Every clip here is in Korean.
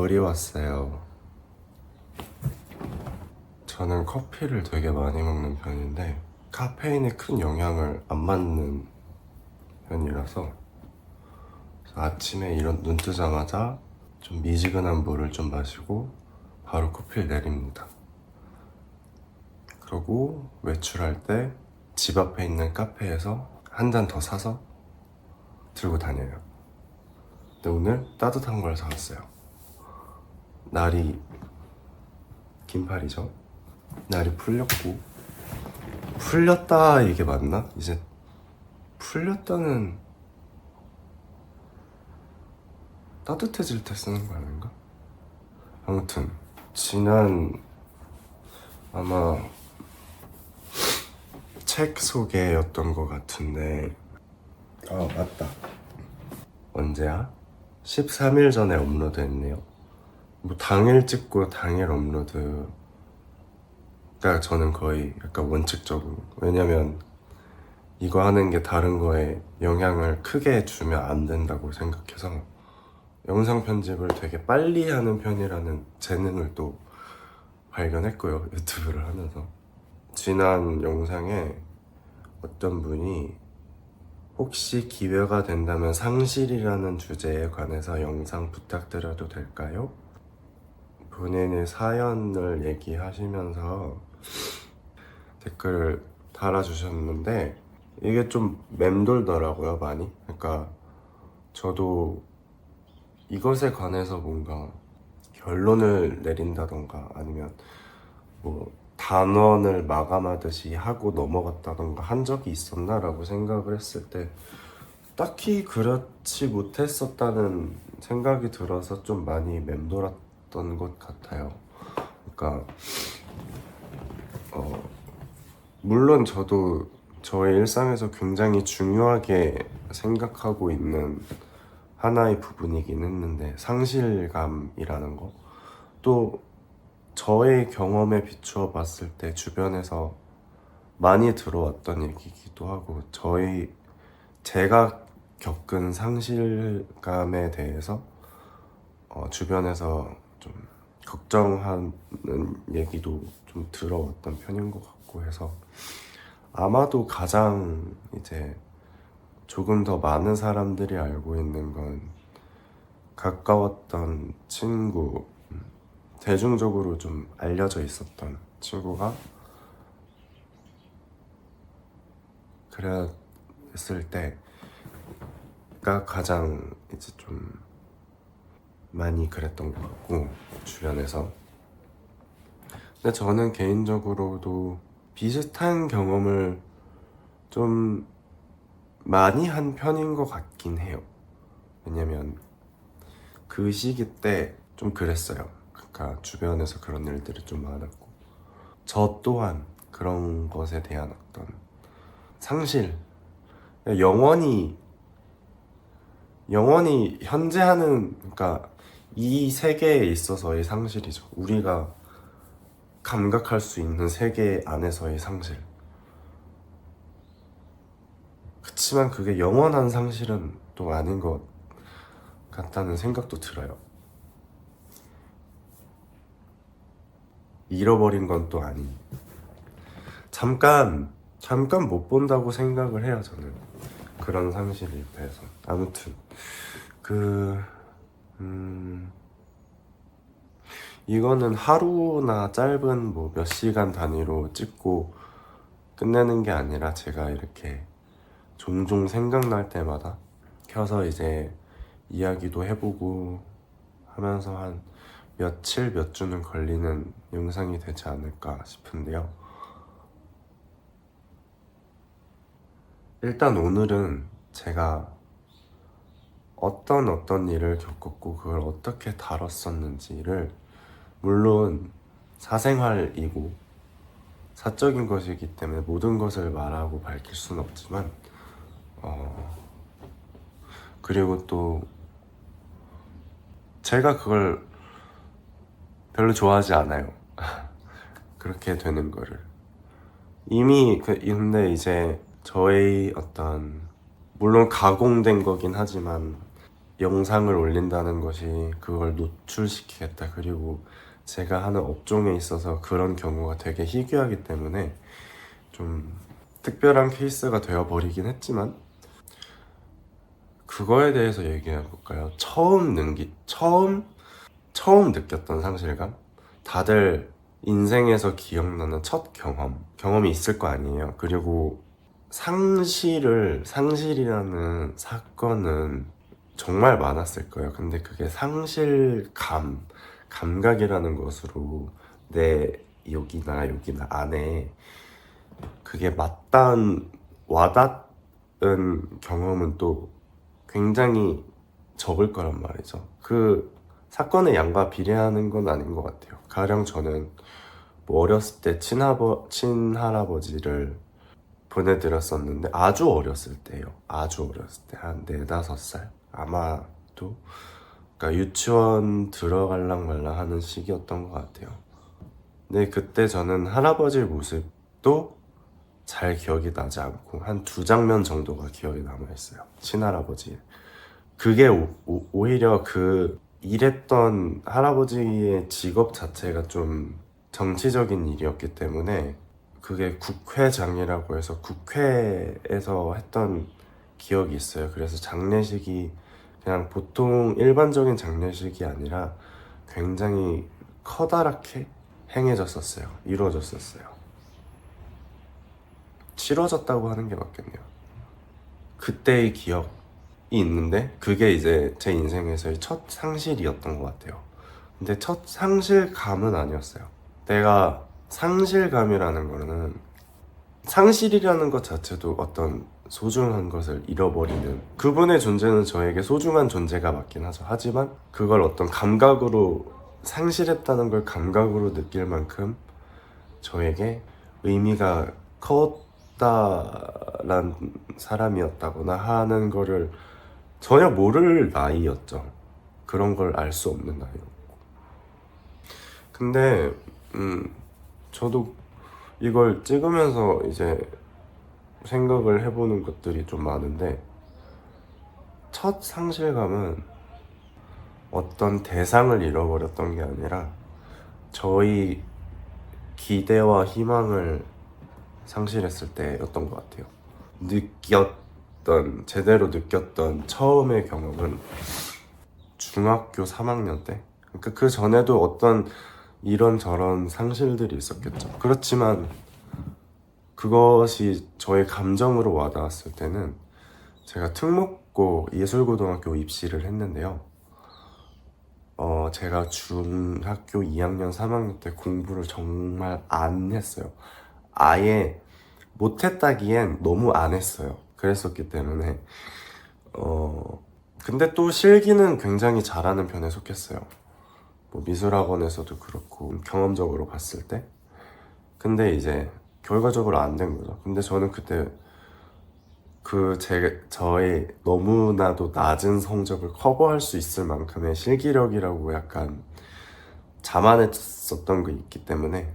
겨울이 왔어요. 저는 커피를 되게 많이 먹는 편인데 카페인에 큰 영향을 안 받는 편이라서 아침에 눈 뜨자마자 좀 미지근한 물을 좀 마시고 바로 커피를 내립니다. 그리고 외출할 때 집 앞에 있는 카페에서 한 잔 더 사서 들고 다녀요. 근데 오늘 따뜻한 걸 사왔어요. 날이 긴팔이죠. 날이 풀렸다 이게 맞나? 이제 풀렸다는 따뜻해질 때 쓰는 거 아닌가? 아무튼 지난 아마 책 소개였던 것 같은데 맞다. 언제야? 13일 전에 업로드했네요. 뭐 당일 찍고 당일 업로드가 저는 거의 약간 원칙적으로, 왜냐면 이거 하는 게 다른 거에 영향을 크게 주면 안 된다고 생각해서 영상 편집을 되게 빨리 하는 편이라는 재능을 또 발견했고요, 유튜브를 하면서. 지난 영상에 어떤 분이 혹시 기회가 된다면 상실이라는 주제에 관해서 영상 부탁드려도 될까요? 본인의 사연을 얘기하시면서 댓글을 달아주셨는데 이게 좀 맴돌더라고요, 많이. 그러니까 저도 이것에 관해서 뭔가 결론을 내린다던가 아니면 뭐 단원을 마감하듯이 하고 넘어갔다던가 한 적이 있었나 라고 생각을 했을 때 딱히 그렇지 못했었다는 생각이 들어서 좀 많이 맴돌았던 것 같아요. 그러니까 물론 저도 저의 일상에서 굉장히 중요하게 생각하고 있는 하나의 부분이긴 했는데, 상실감이라는 거, 또 저의 경험에 비추어 봤을 때 주변에서 많이 들어왔던 얘기이기도 하고, 제가 겪은 상실감에 대해서 주변에서 좀 걱정하는 얘기도 좀 들어왔던 편인 것 같고 해서 아마도 가장 이제 조금 더 많은 사람들이 알고 있는 건 가까웠던 친구, 대중적으로 좀 알려져 있었던 친구가 그랬을 때가 가장 이제 좀 많이 그랬던 것 같고, 주변에서. 근데 저는 개인적으로도 비슷한 경험을 좀 많이 한 편인 것 같긴 해요. 왜냐면 그 시기 때 좀 그랬어요. 그러니까 주변에서 그런 일들이 좀 많았고, 저 또한 그런 것에 대한 어떤 상실, 영원히 현재하는, 그러니까 이 세계에 있어서의 상실이죠. 우리가 감각할 수 있는 세계 안에서의 상실. 그치만 그게 영원한 상실은 또 아닌 것 같다는 생각도 들어요. 잃어버린 건 또 아닌. 잠깐 못 본다고 생각을 해요, 저는. 그런 상실에 대해서. 아무튼 이거는 하루나 짧은 뭐 몇 시간 단위로 찍고 끝내는 게 아니라 제가 이렇게 종종 생각날 때마다 켜서 이제 이야기도 해보고 하면서 한 며칠 몇 주는 걸리는 영상이 되지 않을까 싶은데요. 일단 오늘은 제가 어떤 일을 겪었고 그걸 어떻게 다뤘었는지를, 물론 사생활이고 사적인 것이기 때문에 모든 것을 말하고 밝힐 수는 없지만 그리고 또 제가 그걸 별로 좋아하지 않아요. 그렇게 되는 거를. 이미 근데 이제 저의 어떤, 물론 가공된 거긴 하지만 영상을 올린다는 것이 그걸 노출시키겠다. 그리고 제가 하는 업종에 있어서 그런 경우가 되게 희귀하기 때문에 좀 특별한 케이스가 되어버리긴 했지만, 그거에 대해서 얘기해 볼까요? 처음 느꼈던 상실감? 다들 인생에서 기억나는 첫 경험이 있을 거 아니에요. 그리고 상실이라는 사건은 정말 많았을 거예요. 근데 그게 감각이라는 것으로 내 여기나 안에 그게 와닿은 경험은 또 굉장히 적을 거란 말이죠. 그 사건의 양과 비례하는 건 아닌 것 같아요. 가령 저는 뭐 어렸을 때 친할아버지를 보내드렸었는데, 아주 어렸을 때요. 아주 어렸을 때, 한 4~5살? 아마도. 그러니까 유치원 들어갈랑 말랑 하는 시기였던 것 같아요. 근데 그때 저는 할아버지 모습도 잘 기억이 나지 않고 한 2장면 정도가 기억에 남아있어요. 친할아버지. 그게 오히려 그 일했던 할아버지의 직업 자체가 좀 정치적인 일이었기 때문에, 그게 국회장이라고 해서 국회에서 했던 기억이 있어요. 그래서 장례식이 그냥 보통 일반적인 장례식이 아니라 굉장히 커다랗게 이루어졌었어요. 치러졌다고 하는 게 맞겠네요. 그때의 기억이 있는데, 그게 이제 제 인생에서의 첫 상실이었던 것 같아요. 근데 첫 상실감은 아니었어요. 내가 상실감이라는 거는, 상실이라는 것 자체도 어떤 소중한 것을 잃어버리는, 그분의 존재는 저에게 소중한 존재가 맞긴 하죠. 하지만 그걸 어떤 감각으로, 상실했다는 걸 감각으로 느낄 만큼 저에게 의미가 컸다란 사람이었다거나 하는 거를 전혀 모를 나이였죠. 그런 걸 알 수 없는 나이였고. 근데 저도 이걸 찍으면서 이제 생각을 해보는 것들이 좀 많은데, 첫 상실감은 어떤 대상을 잃어버렸던 게 아니라 저희 기대와 희망을 상실했을 때였던 것 같아요. 제대로 느꼈던 처음의 경험은 중학교 3학년 때. 그러니까 그 전에도 어떤 이런저런 상실들이 있었겠죠. 그렇지만 그것이 저의 감정으로 와닿았을 때는, 제가 특목고 예술고등학교 입시를 했는데요. 제가 중학교 2학년, 3학년 때 공부를 정말 안 했어요. 아예 못했다기엔 너무 안 했어요. 그랬었기 때문에 근데 또 실기는 굉장히 잘하는 편에 속했어요. 뭐 미술학원에서도 그렇고 경험적으로 봤을 때. 근데 이제 결과적으로 안 된 거죠. 근데 저는 그때 저의 너무나도 낮은 성적을 커버할 수 있을 만큼의 실기력이라고 약간 자만했었던 게 있기 때문에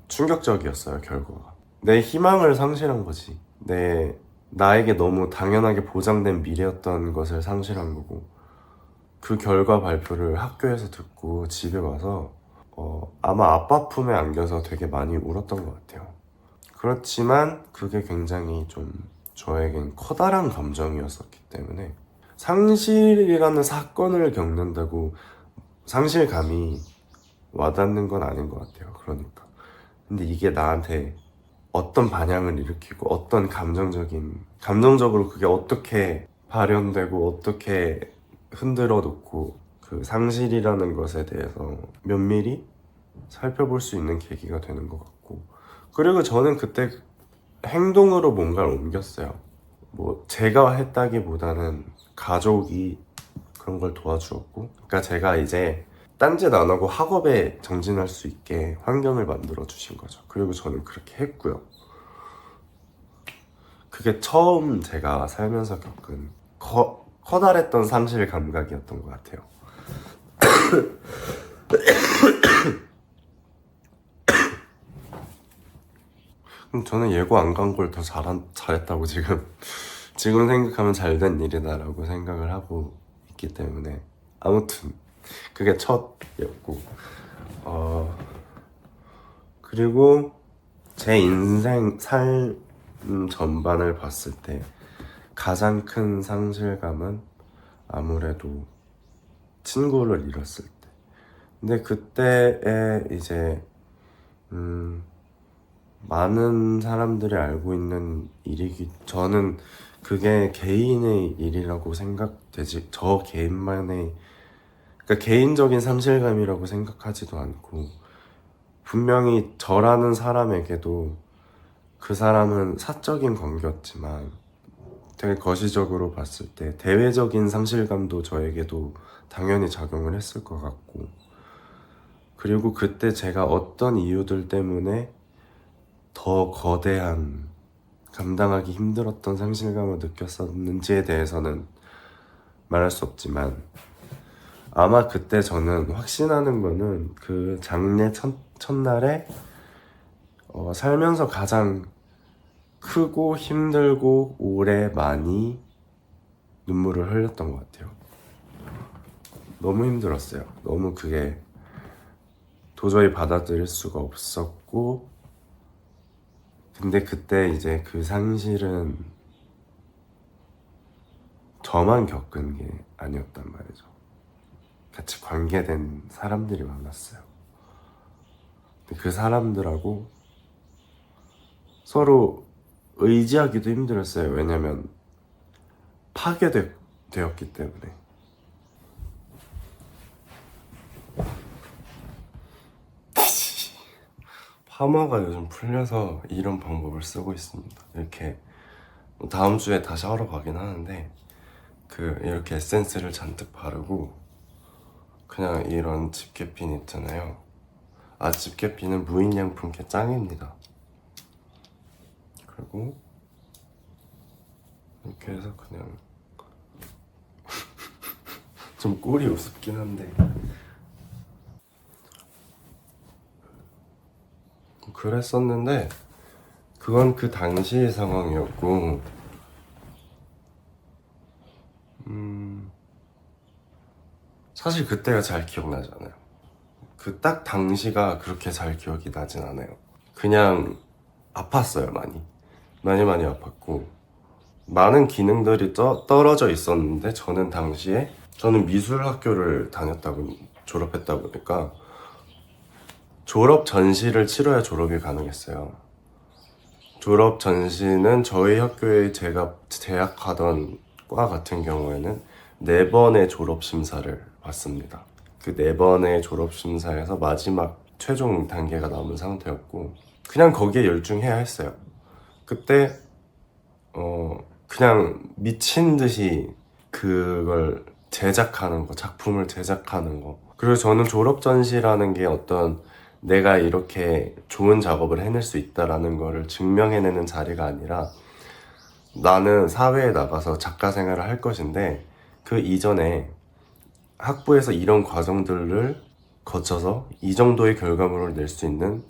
충격적이었어요. 결과가 내 희망을 상실한 거지. 나에게 너무 당연하게 보장된 미래였던 것을 상실한 거고, 그 결과 발표를 학교에서 듣고 집에 와서 아마 아빠 품에 안겨서 되게 많이 울었던 것 같아요. 그렇지만 그게 굉장히 좀 저에겐 커다란 감정이었었기 때문에, 상실이라는 사건을 겪는다고 상실감이 와닿는 건 아닌 것 같아요. 그러니까 근데 이게 나한테 어떤 반향을 일으키고 어떤 감정적으로 그게 어떻게 발현되고 어떻게 흔들어 놓고, 그 상실이라는 것에 대해서 면밀히 살펴볼 수 있는 계기가 되는 것 같고, 그리고 저는 그때 행동으로 뭔가를 옮겼어요. 뭐 제가 했다기보다는 가족이 그런 걸 도와주었고, 그러니까 제가 이제 딴짓 안 하고 학업에 정진할 수 있게 환경을 만들어 주신 거죠. 그리고 저는 그렇게 했고요. 그게 처음 제가 살면서 겪은 커다랬던 상실 감각이었던 것 같아요. 그럼 저는 예고 안 간 걸 더 잘했다고 지금 지금 생각하면 잘 된 일이다라고 생각을 하고 있기 때문에 아무튼 그게 첫이었고 그리고 제 인생 삶 전반을 봤을 때 가장 큰 상실감은 아무래도 친구를 잃었을 때. 근데 그때에 이제 많은 사람들이 알고 있는 일이기, 저는 그게 개인의 일이라고 생각되지, 저 개인만의, 그러니까 개인적인 상실감이라고 생각하지도 않고, 분명히 저라는 사람에게도 그 사람은 사적인 관계였지만 되게 거시적으로 봤을 때 대외적인 상실감도 저에게도 당연히 작용을 했을 것 같고, 그리고 그때 제가 어떤 이유들 때문에 더 거대한, 감당하기 힘들었던 상실감을 느꼈었는지에 대해서는 말할 수 없지만, 아마 그때 저는 확신하는 거는 그 장례 첫날에 살면서 가장 크고 힘들고 오래 많이 눈물을 흘렸던 것 같아요. 너무 힘들었어요. 너무 그게 도저히 받아들일 수가 없었고, 근데 그때 이제 그 상실은 저만 겪은 게 아니었단 말이죠. 같이 관계된 사람들이 많았어요. 근데 그 사람들하고 서로 의지하기도 힘들었어요. 왜냐면 파괴되었기 때문에. 파마가 요즘 풀려서 이런 방법을 쓰고 있습니다. 이렇게 다음 주에 다시 하러 가긴 하는데 이렇게 에센스를 잔뜩 바르고 그냥 이런 집게핀 있잖아요. 집게핀은 무인양품계 짱입니다. 그리고 이렇게 해서 그냥 좀 꼴이 우습긴 한데 그랬었는데, 그건 그 당시의 상황이었고, 사실 그때가 잘 기억나지 않아요. 그 딱 당시가 그렇게 잘 기억이 나진 않아요. 그냥 아팠어요. 많이 아팠고, 많은 기능들이 떨어져 있었는데, 저는 미술 학교를 졸업했다 보니까 졸업 전시를 치러야 졸업이 가능했어요. 졸업 전시는 저희 학교에 제가 재학하던 과 같은 경우에는 4번의 졸업 심사를 받습니다. 그 4번의 졸업 심사에서 마지막 최종 단계가 남은 상태였고, 그냥 거기에 열중해야 했어요. 그때 그냥 미친 듯이 그걸 작품을 제작하는 거. 그리고 저는 졸업 전시라는 게 어떤 내가 이렇게 좋은 작업을 해낼 수 있다라는 거를 증명해내는 자리가 아니라, 나는 사회에 나가서 작가 생활을 할 것인데 그 이전에 학부에서 이런 과정들을 거쳐서 이 정도의 결과물을 낼 수 있는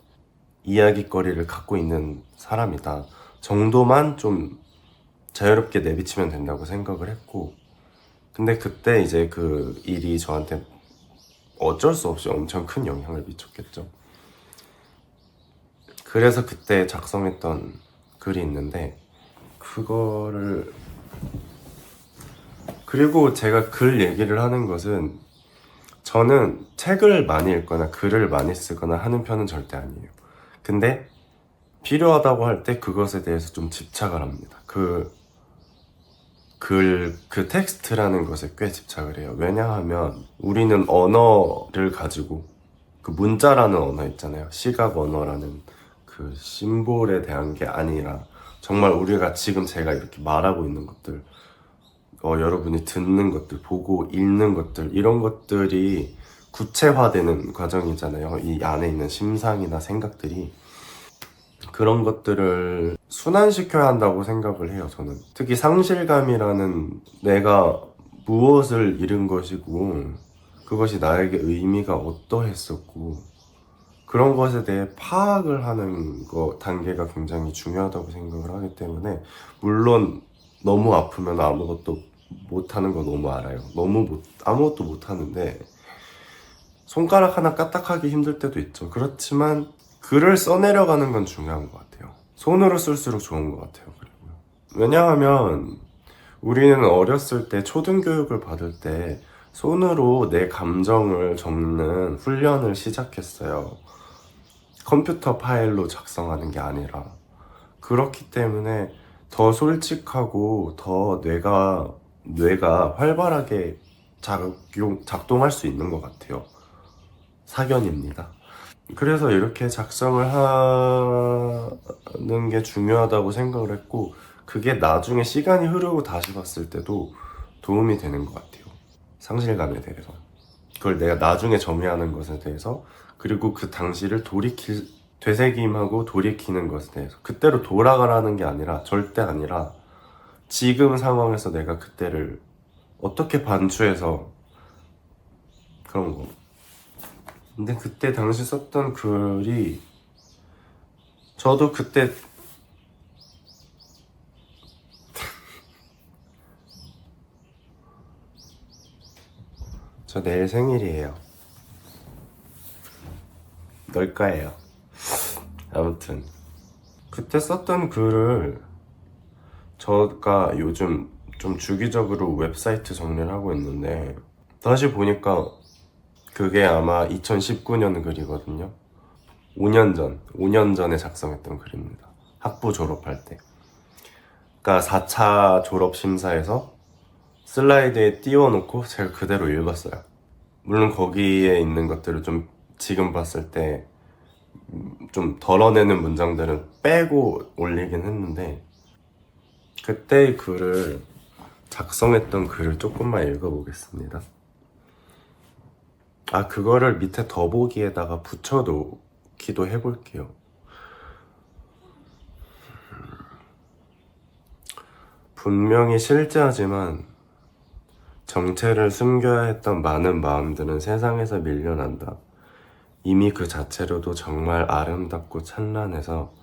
이야기거리를 갖고 있는 사람이다 정도만 좀 자유롭게 내비치면 된다고 생각을 했고, 근데 그때 이제 그 일이 저한테 어쩔 수 없이 엄청 큰 영향을 미쳤겠죠. 그래서 그때 작성했던 글이 있는데, 그리고 제가 글 얘기를 하는 것은, 저는 책을 많이 읽거나 글을 많이 쓰거나 하는 편은 절대 아니에요. 근데 필요하다고 할 때 그것에 대해서 좀 집착을 합니다. 그 텍스트라는 것에 꽤 집착을 해요. 왜냐하면 우리는 언어를 가지고, 그 문자라는 언어 있잖아요. 시각 언어라는 그 심볼에 대한 게 아니라, 정말 우리가 지금 제가 이렇게 말하고 있는 것들, 여러분이 듣는 것들, 보고 읽는 것들, 이런 것들이 구체화되는 과정이잖아요. 이 안에 있는 심상이나 생각들이. 그런 것들을 순환시켜야 한다고 생각을 해요, 저는. 특히 상실감이라는, 내가 무엇을 잃은 것이고 그것이 나에게 의미가 어떠했었고, 그런 것에 대해 파악을 하는 단계가 굉장히 중요하다고 생각을 하기 때문에, 물론 너무 아프면 아무것도 못하는 거 너무 알아요. 아무것도 못하는데 손가락 하나 까딱하기 힘들 때도 있죠. 그렇지만 글을 써내려가는 건 중요한 것 같아요. 손으로 쓸수록 좋은 것 같아요. 그리고 왜냐하면 우리는 어렸을 때 초등교육을 받을 때 손으로 내 감정을 적는 훈련을 시작했어요. 컴퓨터 파일로 작성하는 게 아니라. 그렇기 때문에 더 솔직하고 더 뇌가 활발하게 작동할 수 있는 것 같아요. 사견입니다. 그래서 이렇게 작성을 하는 게 중요하다고 생각을 했고, 그게 나중에 시간이 흐르고 다시 봤을 때도 도움이 되는 것 같아요. 상실감에 대해서. 그걸 내가 나중에 정의하는 것에 대해서, 그리고 그 당시를 되새김하고 돌이키는 것에 대해서. 그때로 돌아가라는 게 아니라, 절대 아니라, 지금 상황에서 내가 그때를 어떻게 반추해서 그런 거. 근데 그때 당시 썼던 글이, 저도 그때 저 내일 생일이에요. 널 거예요. 아무튼 그때 썼던 글을 제가 요즘 좀 주기적으로 웹사이트 정리를 하고 있는데, 다시 보니까 그게 아마 2019년 글이거든요. 5년 전에 작성했던 글입니다. 학부 졸업할 때. 그러니까 4차 졸업 심사에서 슬라이드에 띄워놓고 제가 그대로 읽었어요. 물론 거기에 있는 것들을 좀 지금 봤을 때 좀 덜어내는 문장들은 빼고 올리긴 했는데, 그때의 글을, 작성했던 글을 조금만 읽어보겠습니다. 그거를 밑에 더보기에다가 붙여놓기도 해볼게요. 분명히 실제하지만 정체를 숨겨야 했던 많은 마음들은 세상에서 밀려난다. 이미 그 자체로도 정말 아름답고 찬란해서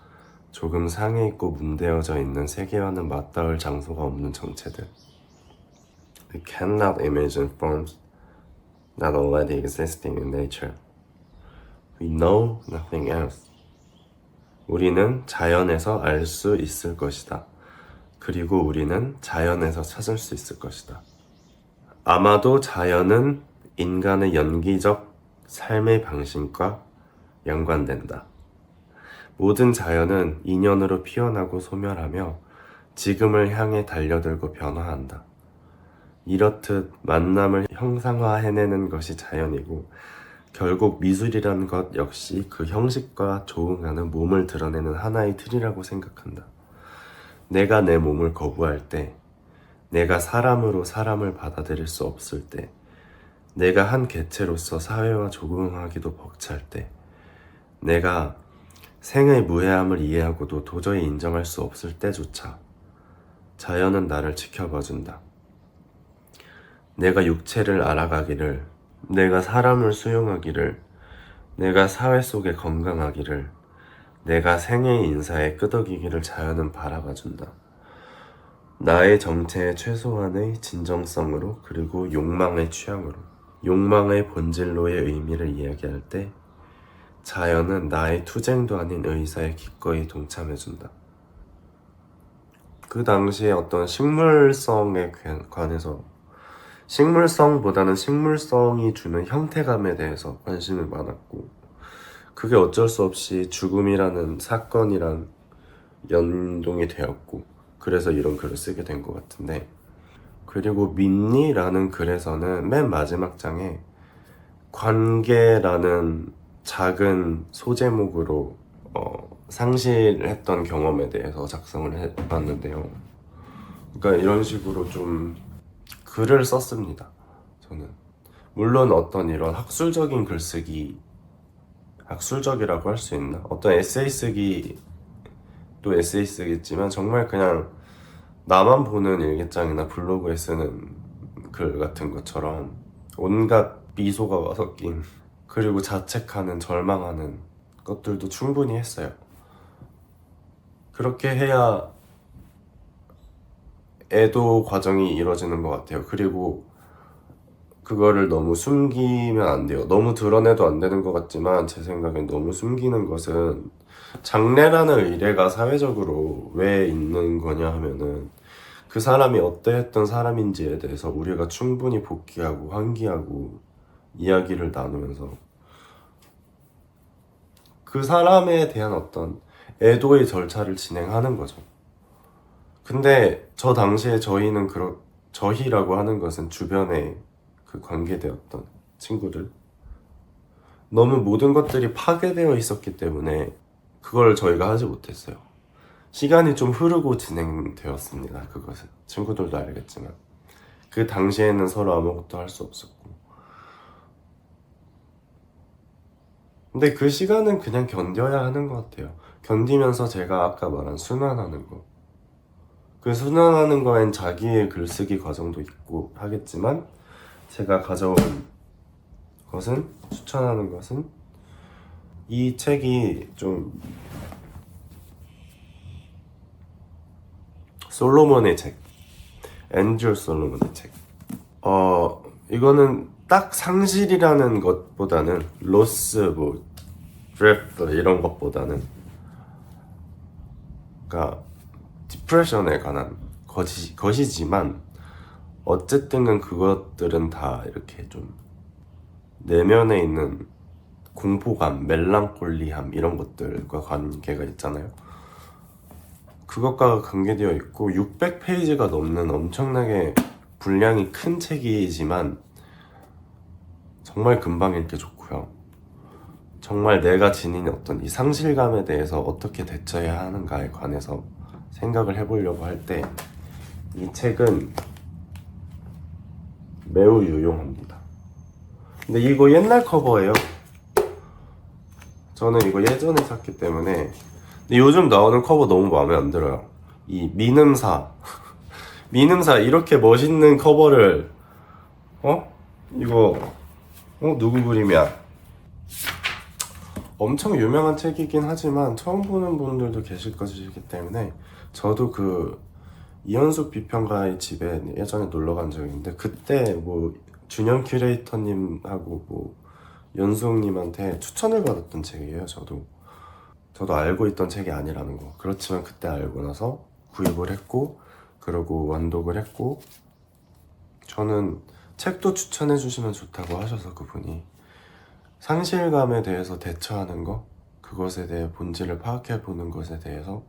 조금 상해 있고 문대어져 있는 세계와는 맞닿을 장소가 없는 정체들. We cannot imagine forms not already existing in nature. We know nothing else. 우리는 자연에서 알 수 있을 것이다. 그리고 우리는 자연에서 찾을 수 있을 것이다. 아마도 자연은 인간의 연기적 삶의 방식과 연관된다. 모든 자연은 인연으로 피어나고 소멸하며 지금을 향해 달려들고 변화한다. 이렇듯 만남을 형상화해내는 것이 자연이고, 결국 미술이란 것 역시 그 형식과 조응하는 몸을 드러내는 하나의 틀이라고 생각한다. 내가 내 몸을 거부할 때, 내가 사람으로 사람을 받아들일 수 없을 때, 내가 한 개체로서 사회와 조응하기도 벅찰 때, 내가 생의 무해함을 이해하고도 도저히 인정할 수 없을 때조차 자연은 나를 지켜봐준다. 내가 육체를 알아가기를, 내가 사람을 수용하기를, 내가 사회 속에 건강하기를, 내가 생의 인사에 끄덕이기를 자연은 바라봐준다. 나의 정체의 최소한의 진정성으로, 그리고 욕망의 취향으로, 욕망의 본질로의 의미를 이야기할 때 자연은 나의 투쟁도 아닌 의사에 기꺼이 동참해준다. 그 당시에 어떤 식물성에 관해서, 식물성보다는 식물성이 주는 형태감에 대해서 관심이 많았고, 그게 어쩔 수 없이 죽음이라는 사건이랑 연동이 되었고, 그래서 이런 글을 쓰게 된 것 같은데, 그리고 믿니라는 글에서는 맨 마지막 장에 관계라는 작은 소제목으로 상실했던 경험에 대해서 작성을 해봤는데요. 그러니까 이런 식으로 좀 글을 썼습니다. 저는 물론 어떤 이런 학술적인 글쓰기, 학술적이라고 할 수 있나? 어떤 에세이 쓰기, 또 에세이 쓰겠지만 정말 그냥 나만 보는 일기장이나 블로그에 쓰는 글 같은 것처럼 온갖 미소가 섞인, 그리고 자책하는, 절망하는 것들도 충분히 했어요. 그렇게 해야 애도 과정이 이루어지는 것 같아요. 그리고 그거를 너무 숨기면 안 돼요. 너무 드러내도 안 되는 것 같지만 제 생각엔 너무 숨기는 것은, 장래라는 의뢰가 사회적으로 왜 있는 거냐 하면은 그 사람이 어떠했던 사람인지에 대해서 우리가 충분히 복귀하고 환기하고 이야기를 나누면서 그 사람에 대한 어떤 애도의 절차를 진행하는 거죠. 근데 저 당시에 저희라고 하는 것은 주변에 그 관계되었던 친구들, 너무 모든 것들이 파괴되어 있었기 때문에 그걸 저희가 하지 못했어요. 시간이 좀 흐르고 진행되었습니다. 그것은 친구들도 알겠지만 그 당시에는 서로 아무것도 할 수 없었고, 근데 그 시간은 그냥 견뎌야 하는 것 같아요. 견디면서 제가 아까 말한 순환하는 거, 그 순환하는 거엔 자기의 글쓰기 과정도 있고 하겠지만, 제가 가져온 것은, 추천하는 것은 이 책이 좀 솔로몬의 책, 앤드류 솔로몬의 책. 이거는 딱 상실이라는 것보다는 로스, 뭐 드래프트 이런 것보다는, 그러니까 디프레션에 관한 것이지만 어쨌든 그것들은 다 이렇게 좀 내면에 있는 공포감, 멜랑콜리함 이런 것들과 관계가 있잖아요. 그것과 관계되어 있고 600페이지가 넘는 엄청나게 분량이 큰 책이지만 정말 금방 읽기 좋고요. 정말 내가 지닌 어떤 이 상실감에 대해서 어떻게 대처해야 하는가에 관해서 생각을 해보려고 할 때 이 책은 매우 유용합니다. 근데 이거 옛날 커버예요. 저는 이거 예전에 샀기 때문에. 근데 요즘 나오는 커버 너무 마음에 안 들어요. 이 미음사 미음사 이렇게 멋있는 커버를, 이거 누구 그림이야? 엄청 유명한 책이긴 하지만 처음 보는 분들도 계실 것이기 때문에, 저도 그 이현숙 비평가의 집에 예전에 놀러 간 적이 있는데 그때 뭐 준영 큐레이터님하고 뭐 연수님한테 추천을 받았던 책이에요. 저도 알고 있던 책이 아니라는 거. 그렇지만 그때 알고 나서 구입을 했고, 그러고 완독을 했고, 저는 책도 추천해 주시면 좋다고 하셔서 그분이 상실감에 대해서 대처하는 거, 그것에 대해 본질을 파악해 보는 것에 대해서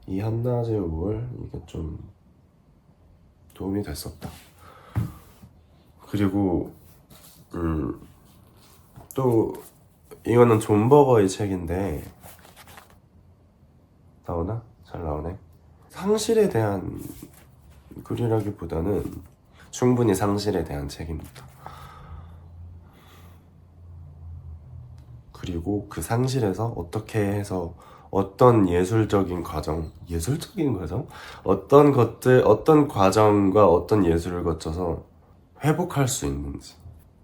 이 한낮의 우월, 이게 좀 도움이 됐었다. 그리고 또 이거는 존 버거의 책인데, 나오나? 잘 나오네. 상실에 대한 글이라기보다는 충분히 상실에 대한 책입니다. 그리고 그 상실에서 어떻게 해서 어떤 예술적인 과정? 어떤 과정과 어떤 예술을 거쳐서 회복할 수 있는지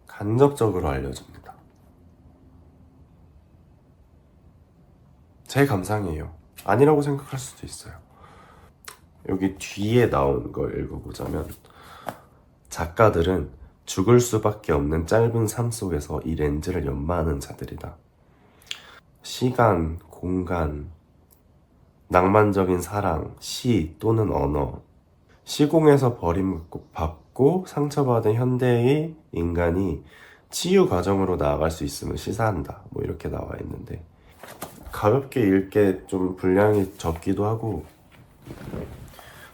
간접적으로 알려줍니다. 제 감상이에요. 아니라고 생각할 수도 있어요. 여기 뒤에 나온 걸 읽어보자면, 작가들은 죽을 수밖에 없는 짧은 삶 속에서 이 렌즈를 연마하는 자들이다. 시간, 공간, 낭만적인 사랑, 시 또는 언어, 시공에서 버림받고 상처받은 현대의 인간이 치유 과정으로 나아갈 수 있음을 시사한다. 뭐 이렇게 나와 있는데, 가볍게 읽게 좀 분량이 적기도 하고,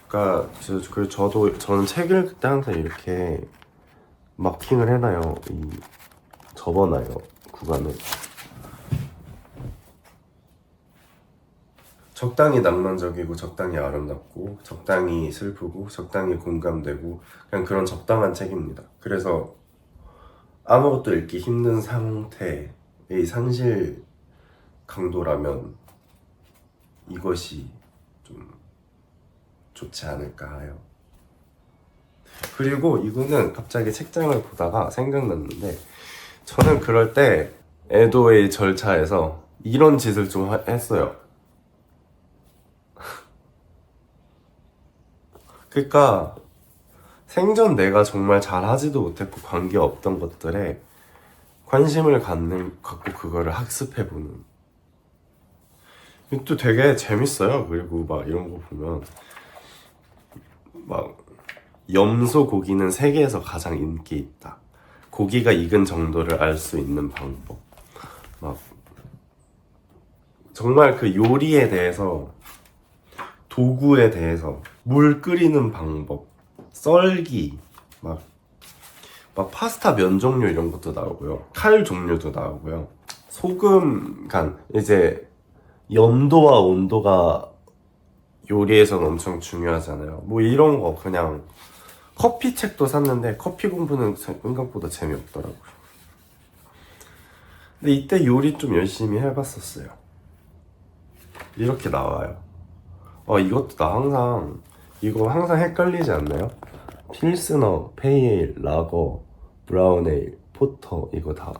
그러니까 저는 책 읽을 때 항상 이렇게 마킹을 해놔요. 접어놔요, 구간을. 적당히 낭만적이고 적당히 아름답고 적당히 슬프고 적당히 공감되고, 그냥 그런 적당한 책입니다. 그래서 아무것도 읽기 힘든 상태의 상실 강도라면 이것이 좀 좋지 않을까 해요. 그리고 이거는 갑자기 책장을 보다가 생각났는데, 저는 그럴 때 애도의 절차에서 이런 짓을 좀 했어요. 그러니까 생전 내가 정말 잘하지도 못했고 관계없던 것들에 관심을 갖고 그거를 학습해보는. 또 되게 재밌어요. 그리고 막 이런 거 보면 막 염소 고기는 세계에서 가장 인기 있다. 고기가 익은 정도를 알 수 있는 방법. 막 정말 그 요리에 대해서, 도구에 대해서, 물 끓이는 방법, 썰기, 막 파스타 면 종류 이런 것도 나오고요. 칼 종류도 나오고요. 소금 간, 이제 염도와 온도가 요리에서는 엄청 중요하잖아요. 뭐 이런 거 그냥 커피 책도 샀는데 커피 공부는 생각보다 재미없더라고요. 근데 이때 요리 좀 열심히 해봤었어요. 이렇게 나와요. 이것도 이거 항상 헷갈리지 않나요? 필스너, 페이에일, 라거, 브라운에일, 포터, 이거 다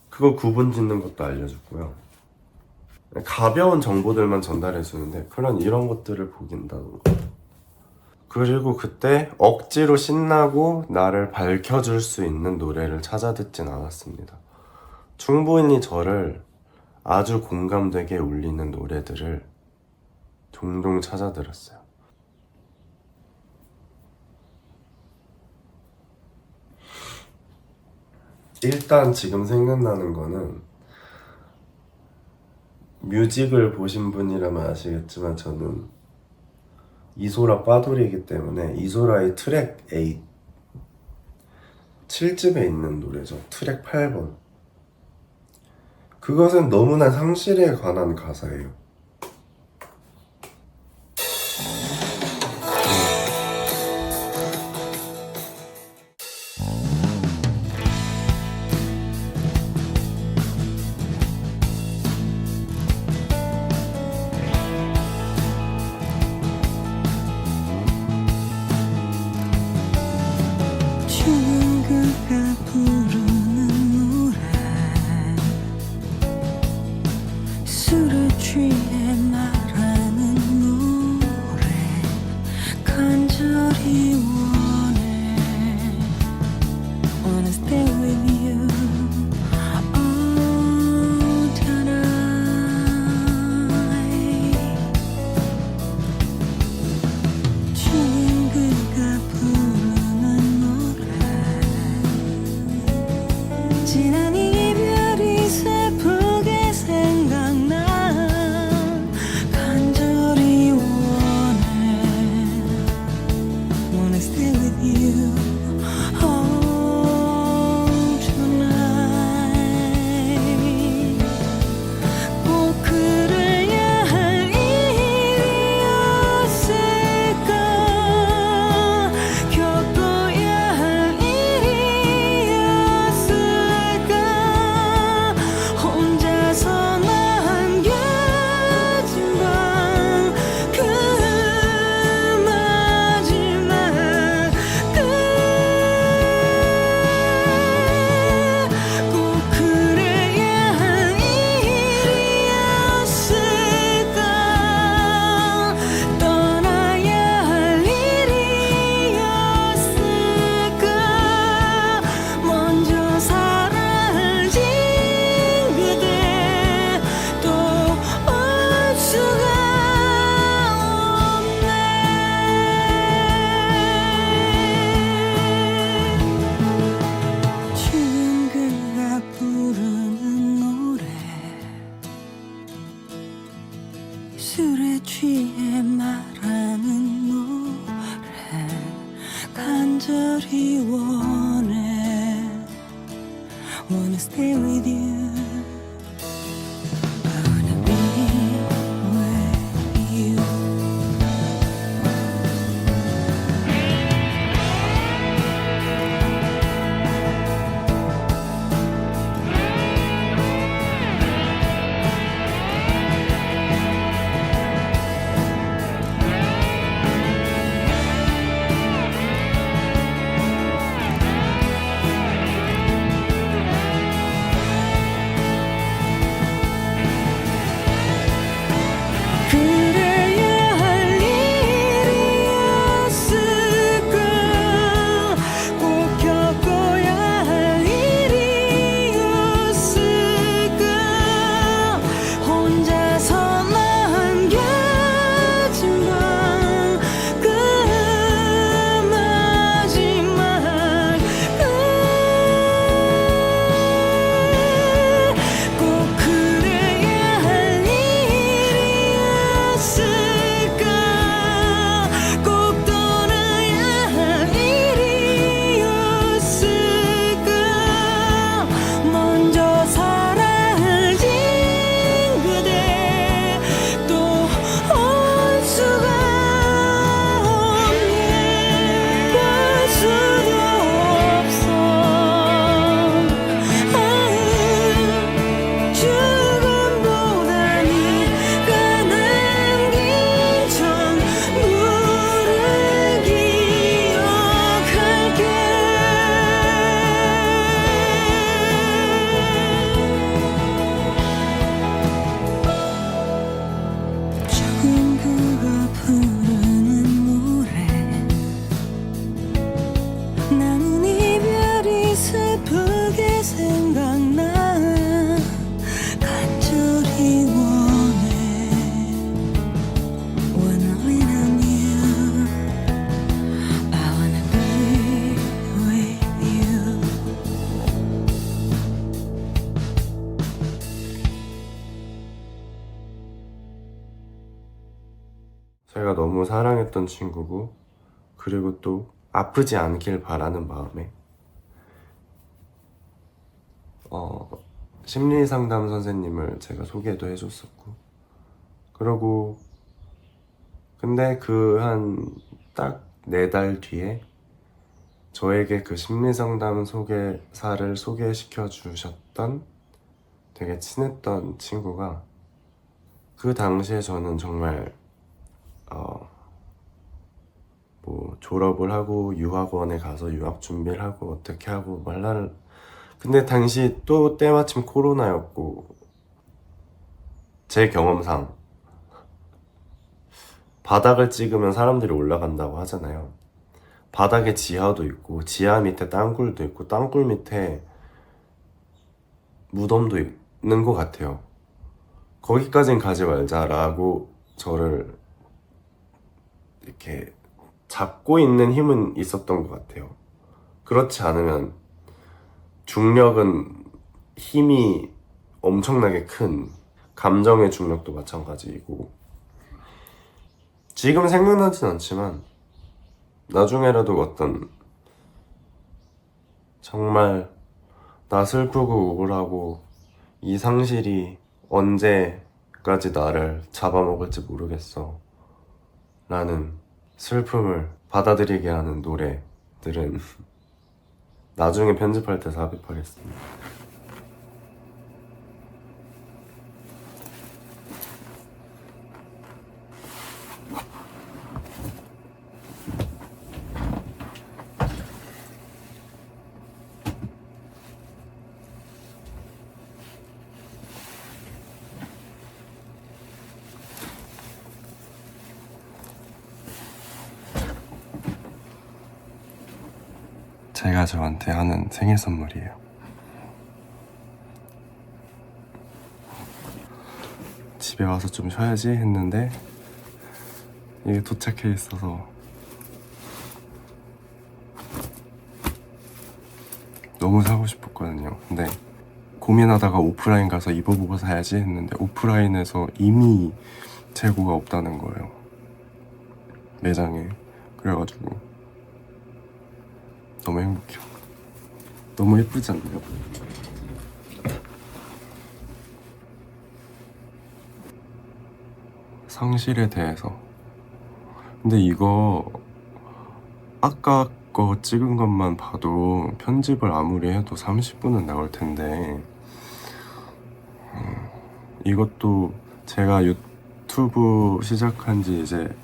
그거 구분 짓는 것도 알려줬고요. 가벼운 정보들만 전달해주는데 그런 이런 것들을 보긴다는 거. 그리고 그때 억지로 신나고 나를 밝혀줄 수 있는 노래를 찾아 듣진 않았습니다. 충분히 저를 아주 공감되게 울리는 노래들을 종종 찾아 들었어요. 일단 지금 생각나는 거는, 뮤직을 보신 분이라면 아시겠지만 저는 이소라 빠돌이기 때문에 이소라의 트랙 8, 7집에 있는 노래죠. 트랙 8번. 그것은 너무나 상실에 관한 가사예요. 누군가 부르는 노래 술에 취해 말하는 노래 간절히 원해 Wanna stay with you all tonight 죽은 그가 부르는 노래 지난 이별이 슬프게 생각나 간절히 원해 Wanna stay with you all tonight 꼭 그래야 할 일이었을까 겪어야 할 일이었을까 혼자서 남겨진 밤 그 마지막 끝 꼭 그래야 할 일이었을까 떠나야 할 일이었을까 먼저 사라진 그대 또 올 수가 없네 죽은 그가 부르는 노래 술에 취해 말하는 노래 간절히 원해 Wanna stay with you I wanna be with you 제가 너무 사랑했던 친구고, 그리고 또 아프지 않길 바라는 마음에 심리상담 선생님을 제가 소개도 해줬었고, 그러고 근데 그 한 딱 4달 뒤에 저에게 그 심리상담 소개사를 소개시켜 주셨던 되게 친했던 친구가, 그 당시에 저는 정말 뭐 졸업을 하고 유학원에 가서 유학 준비를 하고 어떻게 하고 말라를, 근데 당시 또 때마침 코로나였고, 제 경험상 바닥을 찍으면 사람들이 올라간다고 하잖아요. 바닥에 지하도 있고, 지하 밑에 땅굴도 있고, 땅굴 밑에 무덤도 있는 것 같아요. 거기까진 가지 말자라고 저를 이렇게 잡고 있는 힘은 있었던 것 같아요. 그렇지 않으면 중력은 힘이 엄청나게 큰, 감정의 중력도 마찬가지이고, 지금 생각나진 않지만 나중에라도 어떤 정말 나 슬프고 우울하고 이 상실이 언제까지 나를 잡아먹을지 모르겠어 라는 슬픔을 받아들이게 하는 노래들은 나중에 편집할 때 삽입하겠습니다. 제가 저한테 하는 생일 선물이에요. 집에 와서 좀 쉬어야지 했는데 이게 도착해 있어서 너무 사고 싶었거든요. 근데 고민하다가 오프라인 가서 입어보고 사야지 했는데 오프라인에서 이미 재고가 없다는 거예요, 매장에. 그래가지고 너무 행복해요. 너무 예쁘지 않나요? 상실에 대해서. 근데 이거 아까 거 찍은 것만 봐도 편집을 아무리 해도 30분은 나올 텐데, 이것도 제가 유튜브 시작한 지 이제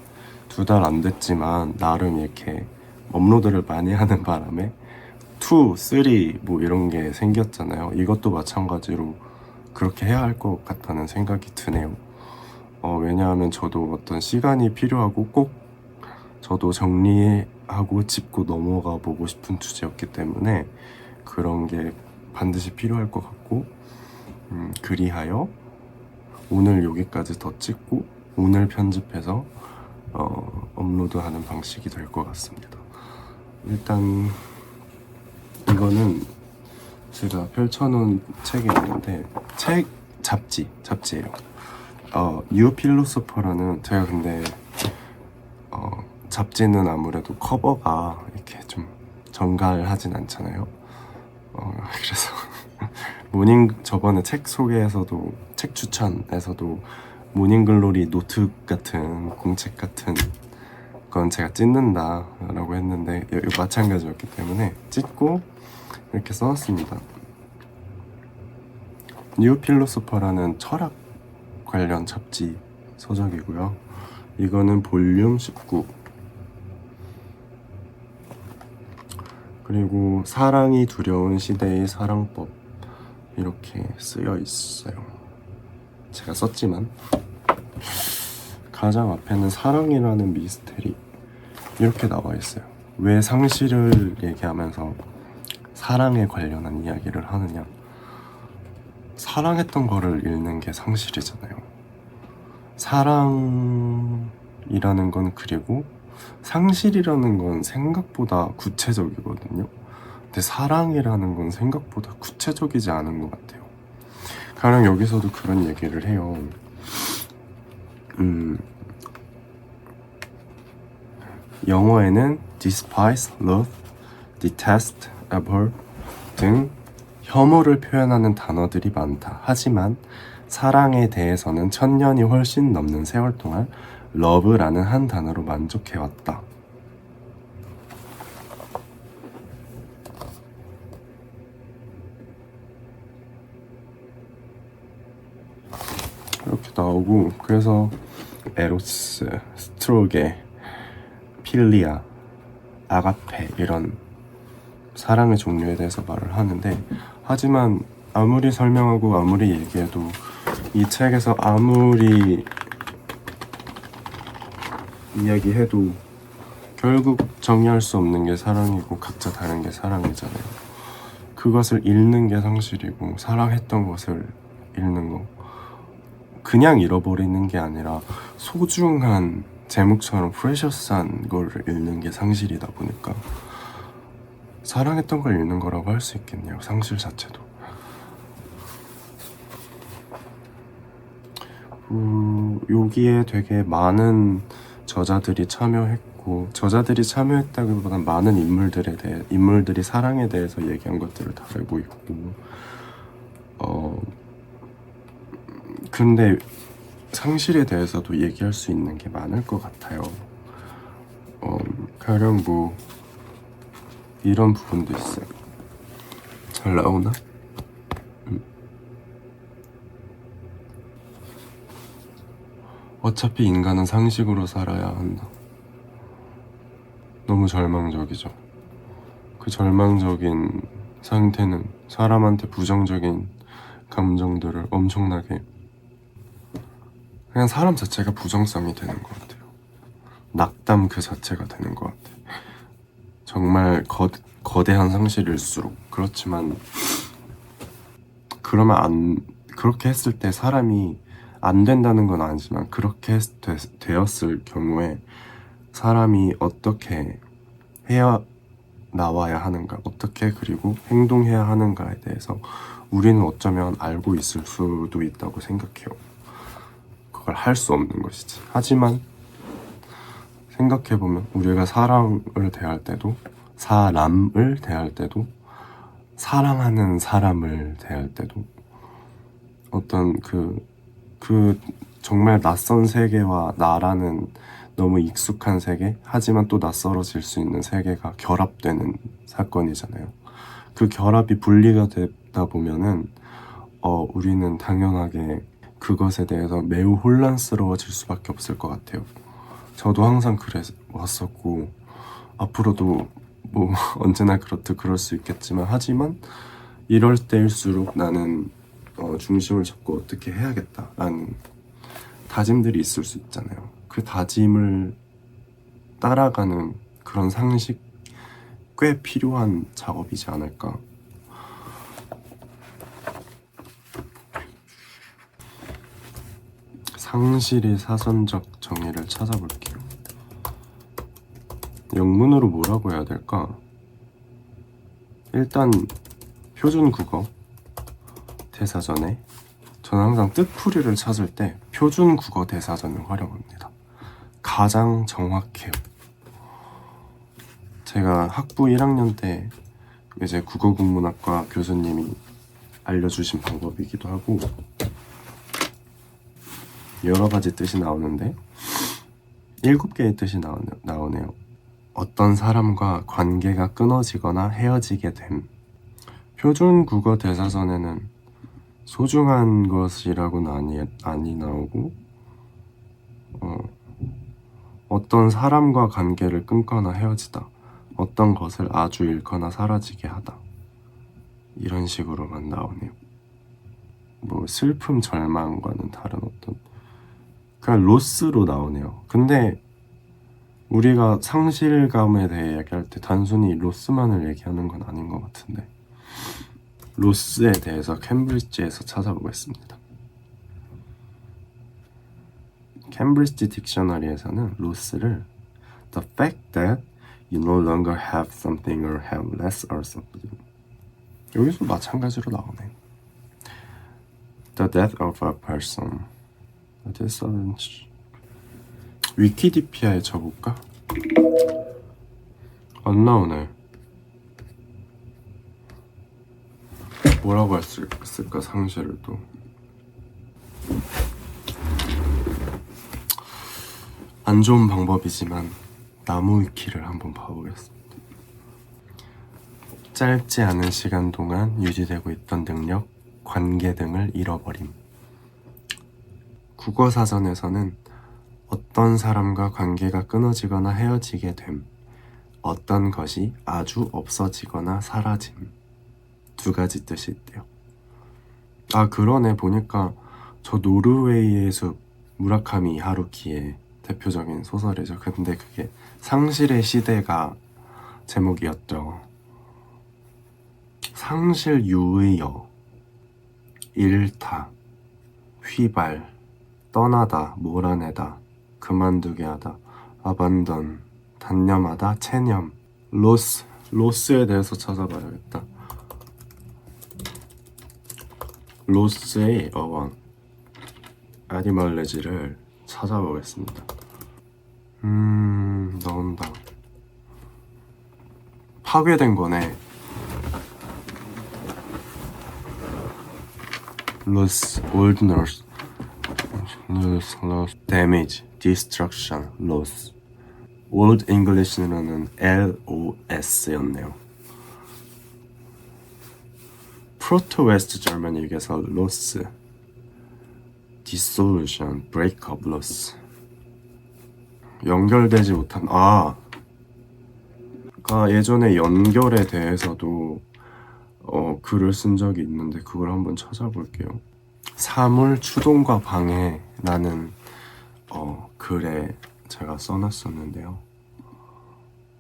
2달 안 됐지만 나름 이렇게 업로드를 많이 하는 바람에 2, 3 뭐 이런 게 생겼잖아요. 이것도 마찬가지로 그렇게 해야 할 것 같다는 생각이 드네요. 왜냐하면 저도 어떤 시간이 필요하고 꼭 저도 정리하고 짚고 넘어가 보고 싶은 주제였기 때문에 그런 게 반드시 필요할 것 같고, 그리하여 오늘 여기까지 더 찍고 오늘 편집해서 업로드하는 방식이 될 것 같습니다. 일단 이거는 제가 펼쳐놓은 책이 있는데, 잡지예요. 뉴 필로소퍼라는, 제가 근데 잡지는 아무래도 커버가 이렇게 좀 정갈하진 않잖아요. 그래서 저번에 책 소개에서도, 책 추천에서도 모닝글로리 노트 같은 공책 같은 건 제가 찢는다 라고 했는데 이거 마찬가지였기 때문에 찢고 이렇게 써놨습니다. 뉴 필로소퍼라는 철학 관련 잡지 서적이고요. 이거는 볼륨 19. 그리고 사랑이 두려운 시대의 사랑법 이렇게 쓰여 있어요. 제가 썼지만 가장 앞에는 사랑이라는 미스테리 이렇게 나와 있어요. 왜 상실을 얘기하면서 사랑에 관련한 이야기를 하느냐. 사랑했던 거를 잃는 게 상실이잖아요. 사랑이라는 건, 그리고 상실이라는 건 생각보다 구체적이거든요. 근데 사랑이라는 건 생각보다 구체적이지 않은 것 같아요. 가령 여기서도 그런 얘기를 해요. 영어에는 despise, loathe, detest, abhor 등 혐오를 표현하는 단어들이 많다. 하지만 사랑에 대해서는 1000년이 훨씬 넘는 세월 동안 love라는 한 단어로 만족해왔다. 이렇게 나오고, 그래서 에로스, 스트로게, 필리아, 아가페 이런 사랑의 종류에 대해서 말을 하는데, 하지만 아무리 설명하고 아무리 얘기해도 이 책에서 아무리 이야기해도 결국 정의할 수 없는 게 사랑이고 각자 다른 게 사랑이잖아요. 그것을 잃는 게 상실이고 사랑했던 것을 잃는 거, 그냥 잃어버리는 게 아니라 소중한 제목처럼 프레셔스한 걸 잃는 게 상실이다 보니까 사랑했던 걸 잃는 거라고 할 수 있겠네요. 상실 자체도. 여기에 되게 많은 저자들이 참여했고, 저자들이 참여했다기보다는 많은 인물들이 사랑에 대해서 얘기한 것들을 다루고 있고, 근데 상실에 대해서도 얘기할 수 있는 게 많을 것 같아요. 가령 뭐 이런 부분도 있어요. 잘 나오나? 어차피 인간은 상식으로 살아야 한다. 너무 절망적이죠. 그 절망적인 상태는 사람한테 부정적인 감정들을 엄청나게, 그냥 사람 자체가 부정성이 되는 것 같아요. 낙담 그 자체가 되는 것 같아요. 정말 거대한 상실일수록. 그렇지만 그렇게 했을 때 사람이 안 된다는 건 아니지만, 그렇게 되었을 경우에 사람이 어떻게 해야 나와야 하는가, 어떻게 그리고 행동해야 하는가에 대해서 우리는 어쩌면 알고 있을 수도 있다고 생각해요. 그걸 할 수 없는 것이지. 하지만 생각해보면 우리가 사람을 대할 때도 사랑하는 사람을 대할 때도 어떤 그 정말 낯선 세계와 나라는 너무 익숙한 세계, 하지만 또 낯설어질 수 있는 세계가 결합되는 사건이잖아요. 그 결합이 분리가 되다 보면은 우리는 당연하게 그것에 대해서 매우 혼란스러워질 수밖에 없을 것 같아요. 저도 항상 그래 왔었고, 앞으로도 뭐 언제나 그럴 수 있겠지만, 하지만 이럴 때일수록 나는 중심을 잡고 어떻게 해야겠다라는 다짐들이 있을 수 있잖아요. 그 다짐을 따라가는 그런 상식, 꽤 필요한 작업이지 않을까. 상실의 사전적 정의를 찾아볼게요. 영문으로 뭐라고 해야 될까? 일단 표준국어 대사전에, 저는 항상 뜻풀이를 찾을 때 표준국어 대사전을 활용합니다. 가장 정확해요. 제가 학부 1학년 때 이제 국어국문학과 교수님이 알려주신 방법이기도 하고, 여러 가지 뜻이 나오는데 7개의 뜻이 나오네요. 어떤 사람과 관계가 끊어지거나 헤어지게 됨. 표준국어 대사전에는 소중한 것이라고는 아니 나오고, 어떤 사람과 관계를 끊거나 헤어지다, 어떤 것을 아주 잃거나 사라지게 하다, 이런 식으로만 나오네요. 뭐 슬픔, 절망과는 다른 어떤, 그냥 로스로 나오네요. 근데 우리가 상실감에 대해 얘기할 때 단순히 로스만을 얘기하는 건 아닌 것 같은데, 로스에 대해서 캠브리지에서 찾아보겠습니다. 캠브리지 딕셔너리에서는 로스를 the fact that you no longer have something or have less or something, 여기서 마찬가지로 나오네. the death of a person. 위키디피아에 쳐볼까? 안 나오네. 뭐라고 했을까 상실을 또. 안 좋은 방법이지만 나무 위키를 한번 봐보겠습니다. 짧지 않은 시간 동안 유지되고 있던 능력, 관계 등을 잃어버림. 국어사전에서는 어떤 사람과 관계가 끊어지거나 헤어지게 됨, 어떤 것이 아주 없어지거나 사라짐, 두 가지 뜻이 있대요. 아 그러네. 보니까 저 노르웨이의 숲 무라카미 하루키의 대표적인 소설이죠. 근데 그게 상실의 시대가 제목이었죠. 상실 유의어, 일타, 휘발, 떠나다, 몰아내다, 그만두게 하다, 아반던, 단념하다, 체념, 로스에 대해서 찾아봐야겠다. 로스의 어원, 아니멀레지를 찾아보겠습니다. 나온다. 파괴된 거네. loss, oldness, loss, damage, destruction, loss. Old English로는 LOS였네요. 프로토 웨스트 저머니에서 loss, dissolution, breakup, loss. 연결되지 못한 예전에 연결에 대해서도 글을 쓴 적이 있는데 그걸 한번 찾아볼게요. 사물 추동과 방해라는 글에 제가 써놨었는데요.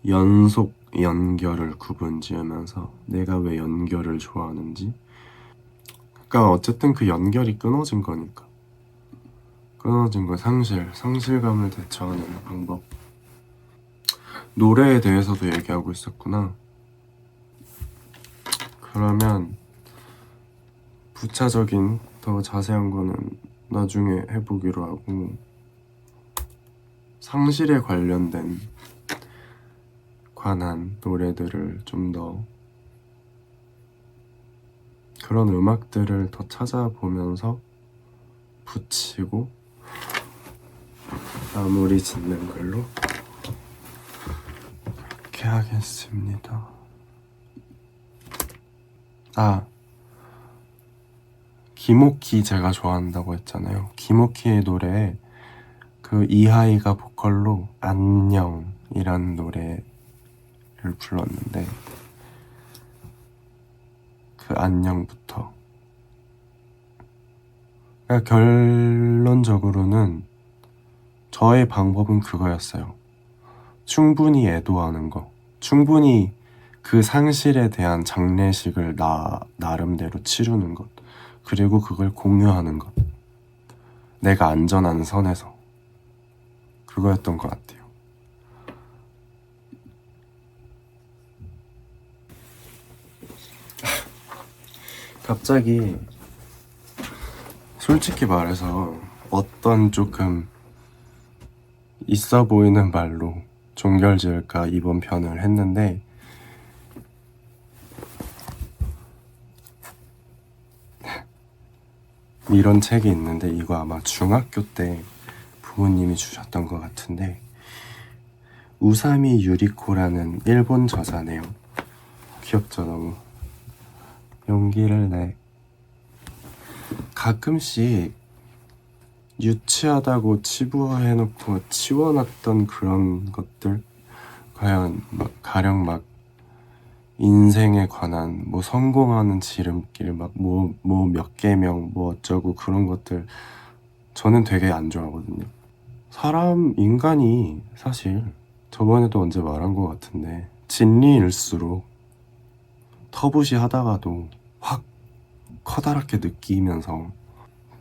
연속 연결을 구분지으면서 내가 왜 연결을 좋아하는지. 그러니까 어쨌든 그 연결이 끊어진 거니까. 끊어진 거 상실감을 대처하는 방법. 노래에 대해서도 얘기하고 있었구나. 그러면 부차적인 더 자세한 거는 나중에 해보기로 하고, 상실에 관한 노래들을 좀 더, 그런 음악들을 더 찾아보면서 붙이고 마무리 짓는 걸로 이렇게 하겠습니다. 김오키 제가 좋아한다고 했잖아요. 김오키의 노래에 그 이하이가 보컬로 안녕이라는 노래를 불렀는데, 그 안녕부터, 그러니까 결론적으로는 저의 방법은 그거였어요. 충분히 애도하는 거, 충분히 그 상실에 대한 장례식을 나름대로 치르는 것, 그리고 그걸 공유하는 것, 내가 안전한 선에서. 그거였던 것 같아요. 갑자기 솔직히 말해서 어떤 조금 있어 보이는 말로 종결 지을까 이번 편을 했는데, 이런 책이 있는데 이거 아마 중학교 때 부모님이 주셨던 것 같은데, 우사미 유리코라는 일본 저자네요. 귀엽죠 너무. 용기를 내. 가끔씩 유치하다고 치부해놓고 치워놨던 그런 것들, 과연 가령 인생에 관한 성공하는 지름길, 몇 개명 어쩌고 그런 것들 저는 되게 안 좋아하거든요. 인간이 사실 저번에도 언제 말한 것 같은데 진리일수록 터부시하다가도 확 커다랗게 느끼면서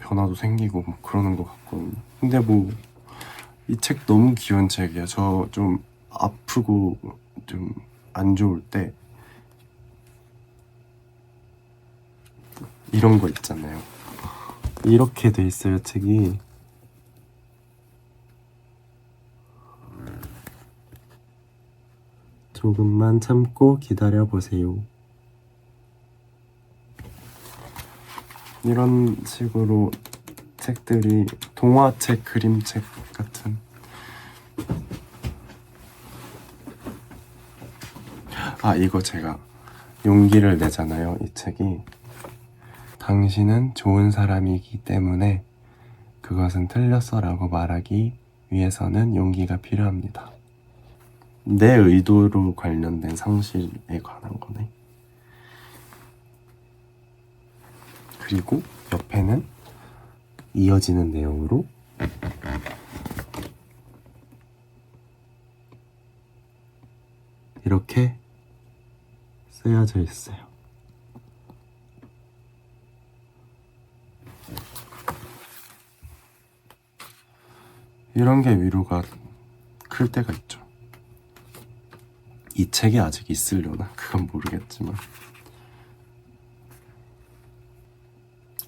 변화도 생기고 그러는 것 같거든요. 근데 이 책 너무 귀여운 책이야. 저 좀 아프고 좀 안 좋을 때 이런 거 있잖아요. 이렇게 돼 있어요, 책이. 조금만 참고 기다려보세요. 이런 식으로 책들이 동화책, 그림책 같은. 이거 제가 용기를 내잖아요. 이 책이 당신은 좋은 사람이기 때문에 그것은 틀렸어 라고 말하기 위해서는 용기가 필요합니다. 내 의도로 관련된 상실에 관한 거네. 그리고 옆에는 이어지는 내용으로 이렇게 쓰여져 있어요. 이런 게 위로가 클 때가 있죠. 이 책이 아직 있으려나? 그건 모르겠지만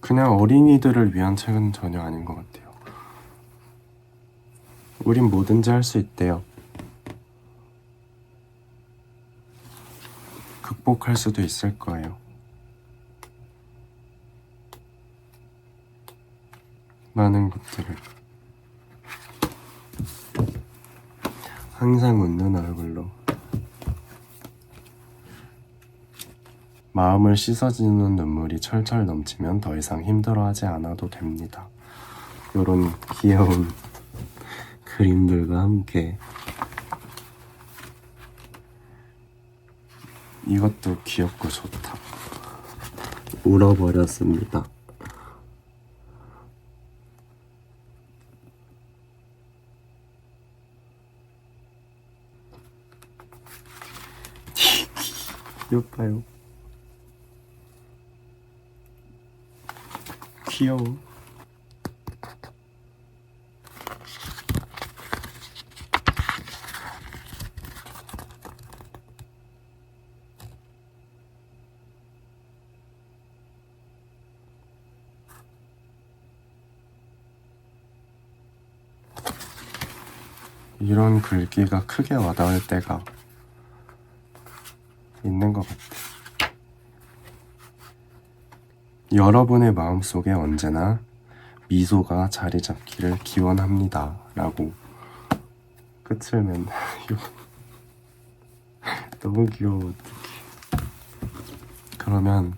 그냥 어린이들을 위한 책은 전혀 아닌 것 같아요. 우린 뭐든지 할 수 있대요. 극복할 수도 있을 거예요. 많은 것들을. 항상 웃는 얼굴로 마음을 씻어주는 눈물이 철철 넘치면 더 이상 힘들어하지 않아도 됩니다. 요런 귀여운 그림들과 함께 이것도 귀엽고 좋다. 울어버렸습니다. 이것 봐요. 귀여워. 이런 글귀가 크게 와닿을 때가 있는 것 같아. 여러분의 마음속에 언제나 미소가 자리 잡기를 기원합니다 라고 끝을 맺는 너무 귀여워. 어떡해. 그러면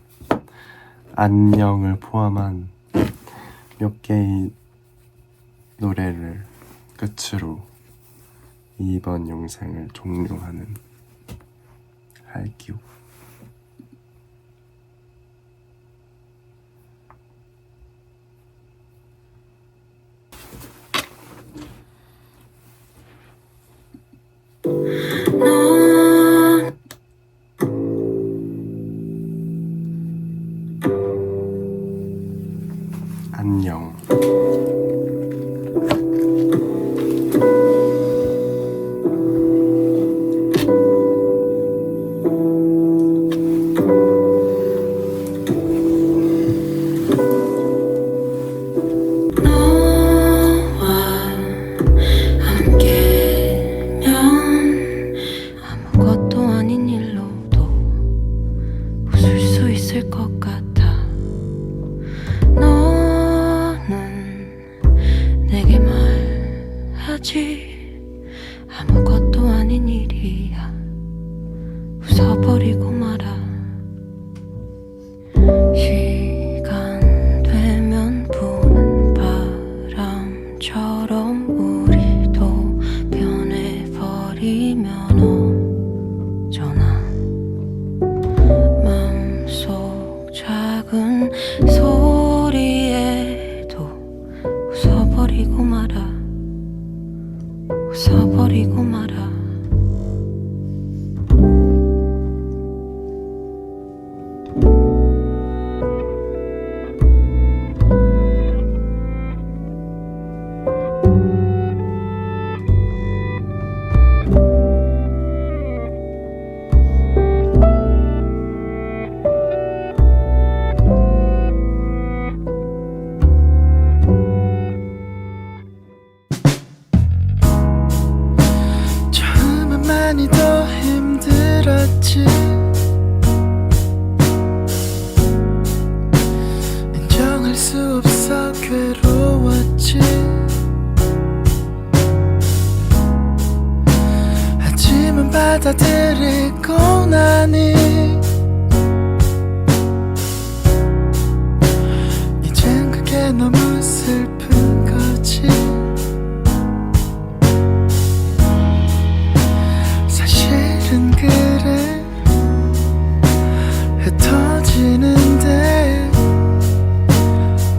안녕을 포함한 몇 개의 노래를 끝으로 이번 영상을 종료하는 할게요. 안녕. 아무것도 아닌 일로도 웃을 수 있을 것 같아. 너는 내게 말하지. 아무것도 아닌 일이야. 웃어버리고 말아. 시간 되면 부는 바람처럼 우리도 변해버리면 어쩌나. 맘속 작은 소리에도 웃어버리고 말아. 웃어버리고 말아. 있지. 하지만 받아들이고 나니 이젠 그게 너무 슬픈 거지. 사실은 그래 흩어지는데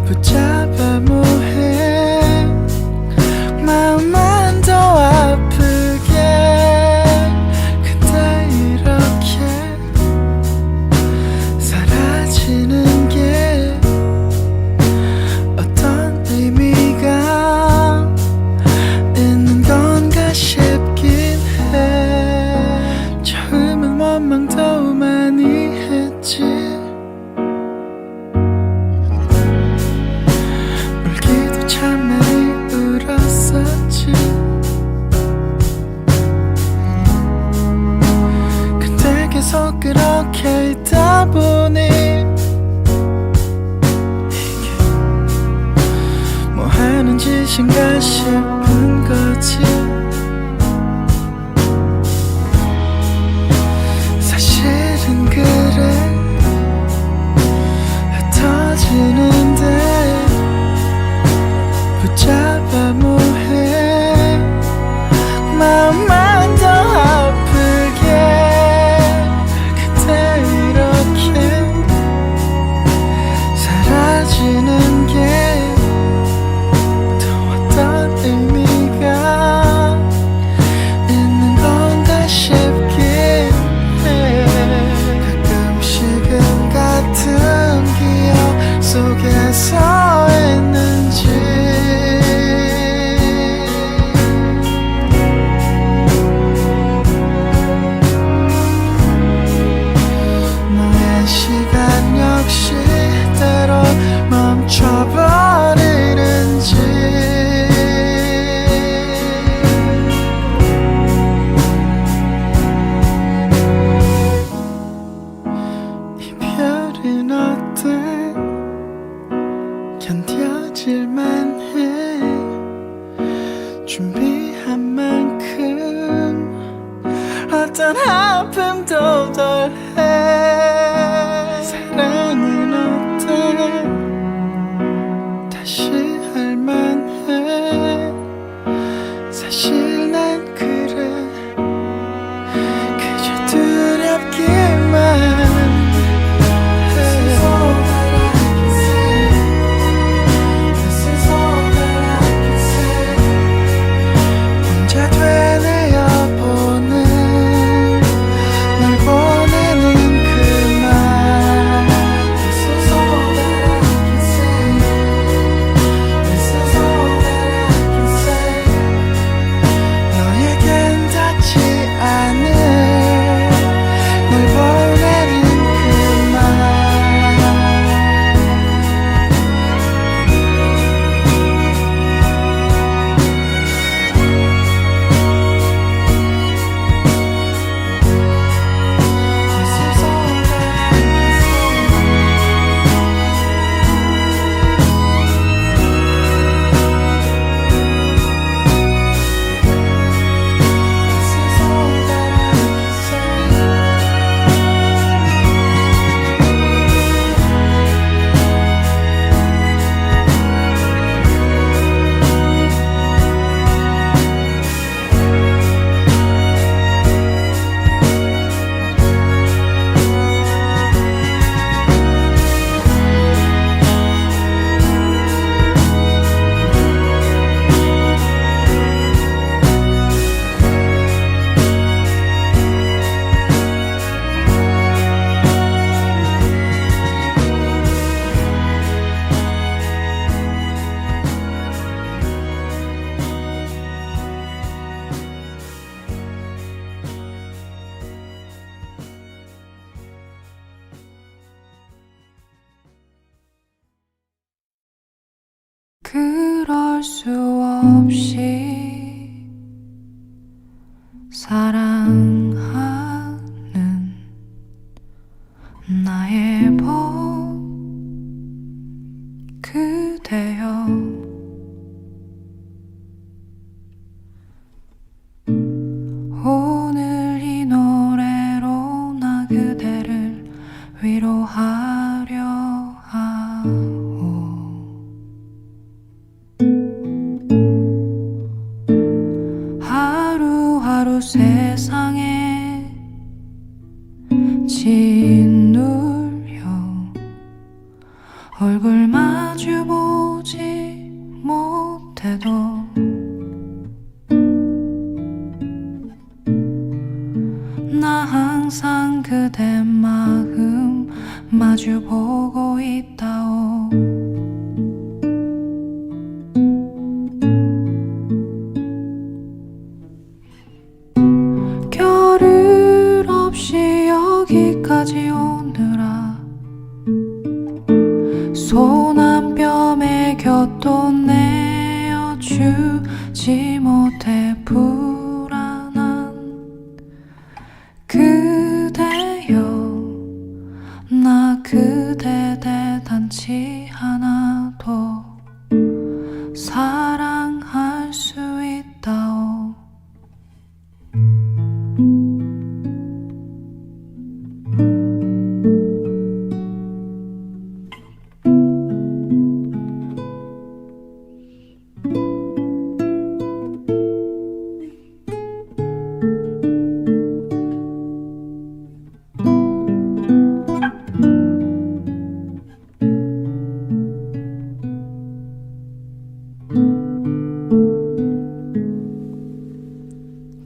붙잡아 뭐해. 마음만 더 아프게. 근데 이렇게 사라지는 게 어떤 의미가 있는 건가 싶긴 해. 처음엔 원망도 많이 했지. 울기도 참 많이 울었었지. 근데 계속 그렇게 있다 보니 이게 뭐 하는 짓인가 싶은 거지. 사실은 그래 흩어지는데 붙잡아 뭐해. 마음만 더 아프게. 그때 이렇게 사라지는 게 또 어떤 의미가 있는 건가 싶긴 해. 가끔씩은 같은 기억 속에서 있는지. 너의 시간 역시 때로 멈춰버리는지. 이별은 어때. 견뎌질만 해. 준비한 만큼 어떤 아픔도 덜해. 사랑은 어때. 다시 할만해. 사실 난 그래 그저 두렵기만 해. 혼자 되뇌어보는 널 보내는 그만. This is all that I can say. This is all that I can say. 너에겐 닿지 않을 널 보내는 그만. This is all that I can say. This is all that I can 그럴 수 없이 사랑하는 나의 법 그대여 세상에 짓눌려 얼굴 마주보지 못해도 나 항상 그대 마음 마주보고 있다오. 겨를 없이 여기까지 오느라 손 한 뼘 애교도 내어주지 못해 불안한 그대여. 나 그대 대단치 않아도 사랑할 수 있다오.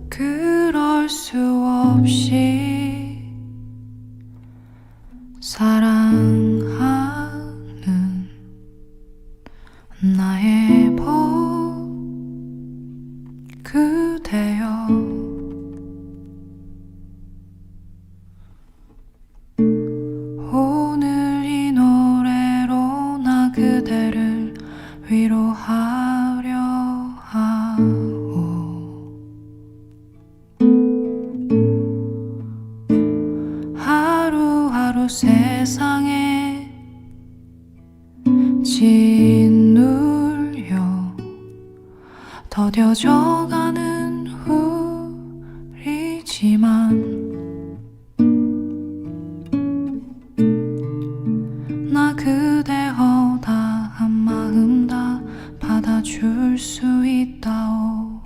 그럴 수 없이 사랑하는 나의 법 그대여. 오늘 이 노래로 나 그대를 위로하려 하오. 하루하루 세상에 짓눌려 더뎌져가는 우리지만 나 그대 허다한 마음 다 받아줄 수 있다오.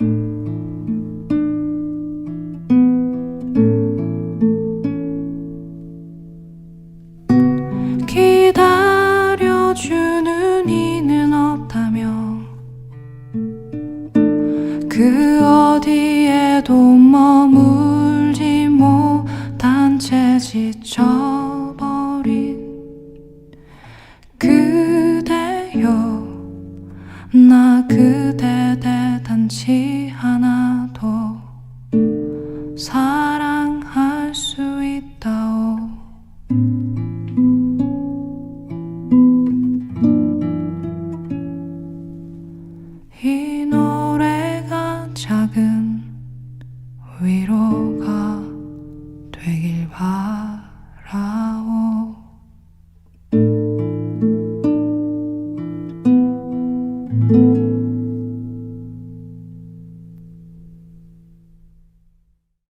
기다려주는 이는 없다며 그 어디에도 머물지 못한 채 지쳐버린 그대여. 나 그대 대단치 않아도 사랑할 수 있다오. 이 노래